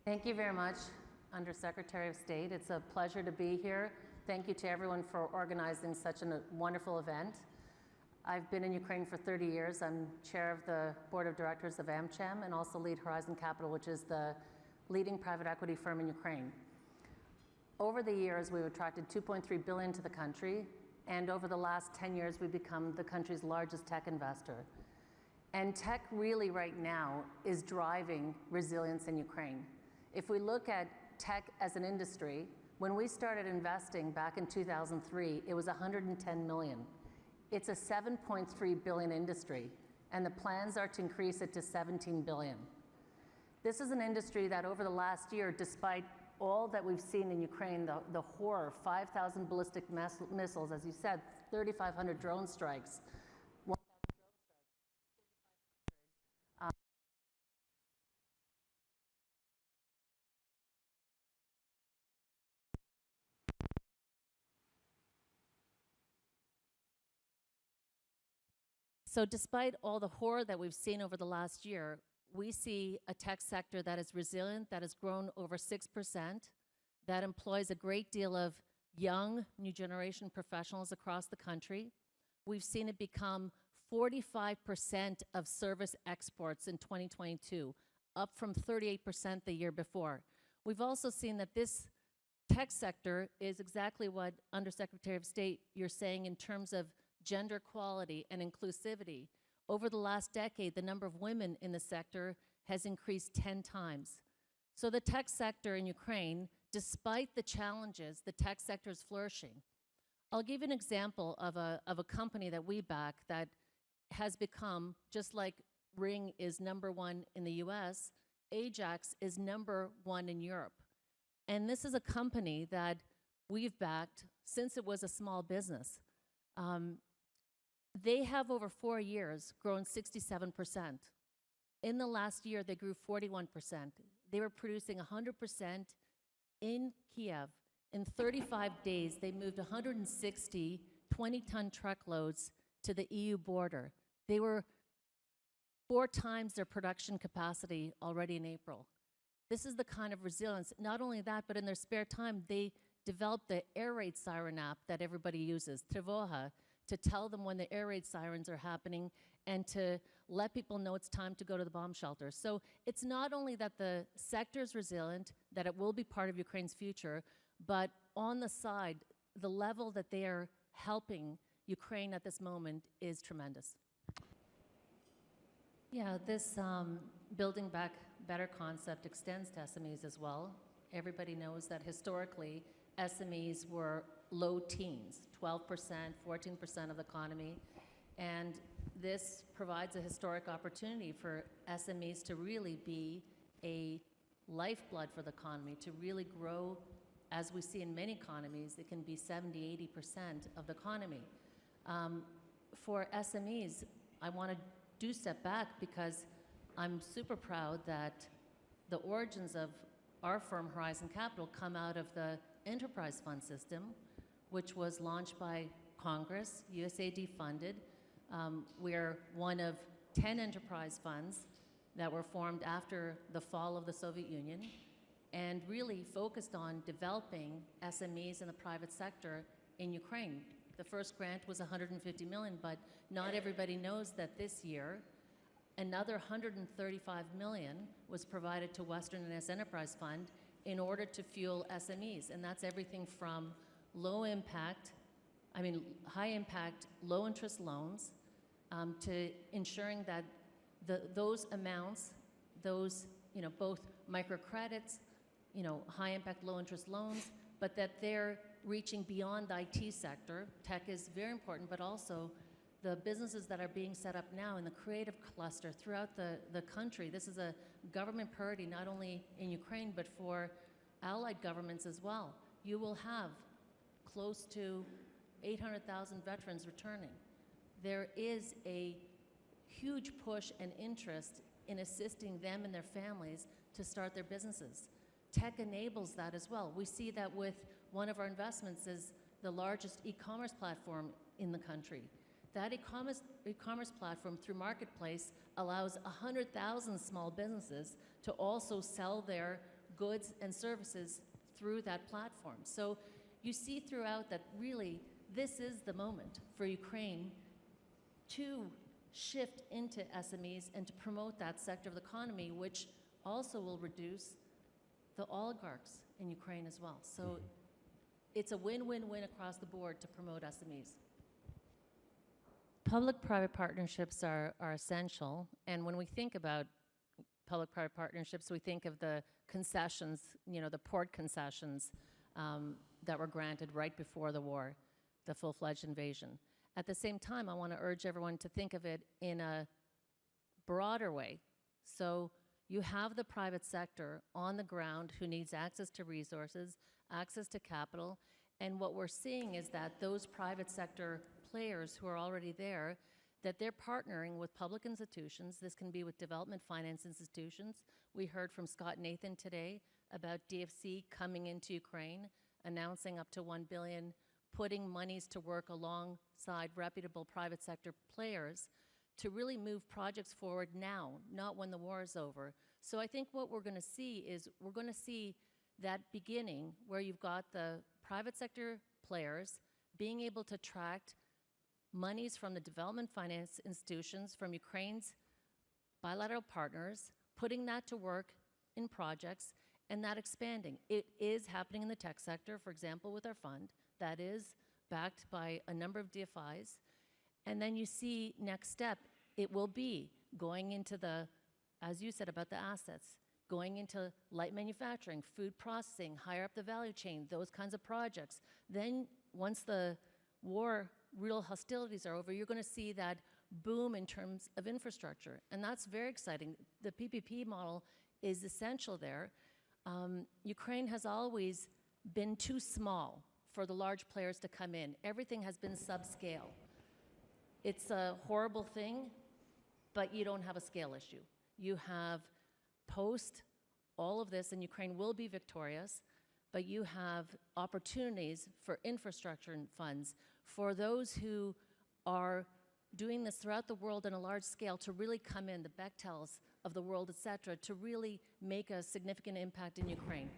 Thank you very much, Undersecretary of State. It's a pleasure to be here. Thank you to everyone for organizing such a wonderful event. I've been in Ukraine for 30 years. I'm chair of the board of directors of AmCham and also lead Horizon Capital, which is the leading private equity firm in Ukraine. Over the years, we've attracted $2.3 billion to the country, and over the last 10 years, we've become the country's largest tech investor. And tech really right now is driving resilience in Ukraine. If we look at tech as an industry, when we started investing back in 2003, it was 110 million. It's a 7.3 billion industry, and the plans are to increase it to 17 billion. This is an industry that over the last year, despite all that we've seen in Ukraine, the horror, 5,000 ballistic missiles, as you said, 3,500 drone strikes, So despite all the horror that we've seen over the last year, we see a tech sector that is resilient, that has grown over 6%, that employs a great deal of young, new generation professionals across the country. We've seen it become 45% of service exports in 2022, up from 38% the year before. We've also seen that this tech sector is exactly what Undersecretary of State you're saying in terms of gender equality and inclusivity. Over the last decade, the number of women in the sector has increased 10 times. So the tech sector in Ukraine, despite the challenges, the tech sector is flourishing. I'll give you an example of a company that we back that has become, just like Ring is #1 in the US, Ajax is #1 in Europe. And this is a company that we've backed since it was a small business. They have over 4 years grown 67%. In the last year, they grew 41%. They were producing 100% in Kiev. In 35 days, they moved 160 20-ton truckloads to the EU border. They were 4 times their production capacity already in April. This is the kind of resilience. Not only that, but in their spare time, they developed the air raid siren app that everybody uses, Trevoha, to tell them when the air raid sirens are happening and to let people know it's time to go to the bomb shelter. So it's not only that the sector is resilient, that it will be part of Ukraine's future, but on the side, the level that they are helping Ukraine at this moment is tremendous. Yeah, this Building Back Better concept extends to SMEs as well. Everybody knows that historically, SMEs were low teens, 12%, 14% of the economy, and this provides a historic opportunity for SMEs to really be a lifeblood for the economy, to really grow. As we see in many economies, it can be 70, 80% of the economy. For SMEs, I want to do step back because I'm super proud that the origins of our firm, Horizon Capital, come out of the enterprise fund system, which was launched by Congress, USAID funded. We're one of 10 enterprise funds that were formed after the fall of the Soviet Union and really focused on developing SMEs in the private sector in Ukraine. The first grant was $150 million, but not everybody knows that this year, another $135 million was provided to Western and Enterprise Fund in order to fuel SMEs, and that's everything from high impact, low interest loans, to ensuring that those amounts, those, both microcredits, high impact, low interest loans, but that they're reaching beyond the IT sector. Tech is very important, but also the businesses that are being set up now in the creative cluster throughout the country. This is a government priority, not only in Ukraine, but for allied governments as well. You will have close to 800,000 veterans returning. There is a huge push and interest in assisting them and their families to start their businesses. Tech enables that as well. We see that with one of our investments is the largest e-commerce platform in the country. That e-commerce platform through Marketplace allows 100,000 small businesses to also sell their goods and services through that platform. So you see throughout that really this is the moment for Ukraine to shift into SMEs and to promote that sector of the economy, which also will reduce the oligarchs in Ukraine as well. So it's a win-win-win across the board to promote SMEs. Public-private partnerships are essential, and when we think about public-private partnerships, we think of the concessions, the port concessions that were granted right before the war, the full-fledged invasion. At the same time, I want to urge everyone to think of it in a broader way. So you have the private sector on the ground who needs access to resources, access to capital, and what we're seeing is that those private sector players who are already there, that they're partnering with public institutions. This can be with development finance institutions. We heard from Scott Nathan today about DFC coming into Ukraine, announcing up to $1 billion, putting monies to work alongside reputable private sector players to really move projects forward now, not when the war is over. So I think what we're going to see is we're going to see that beginning where you've got the private sector players being able to attract monies from the development finance institutions, from Ukraine's bilateral partners, putting that to work in projects, and that expanding. It is happening in the tech sector, for example, with our fund, that is backed by a number of DFIs. And then you see next step, it will be going into the, as you said about the assets, going into light manufacturing, food processing, higher up the value chain, those kinds of projects. Then once the war, real hostilities are over, you're going to see that boom in terms of infrastructure. And that's very exciting. The PPP model is essential there. Ukraine has always been too small for the large players to come in. Everything has been subscale. It's a horrible thing, but you don't have a scale issue. You have post all of this, and Ukraine will be victorious, but you have opportunities for infrastructure and funds for those who are doing this throughout the world on a large scale to really come in, the Bechtels of the world, et cetera, to really make a significant impact in Ukraine.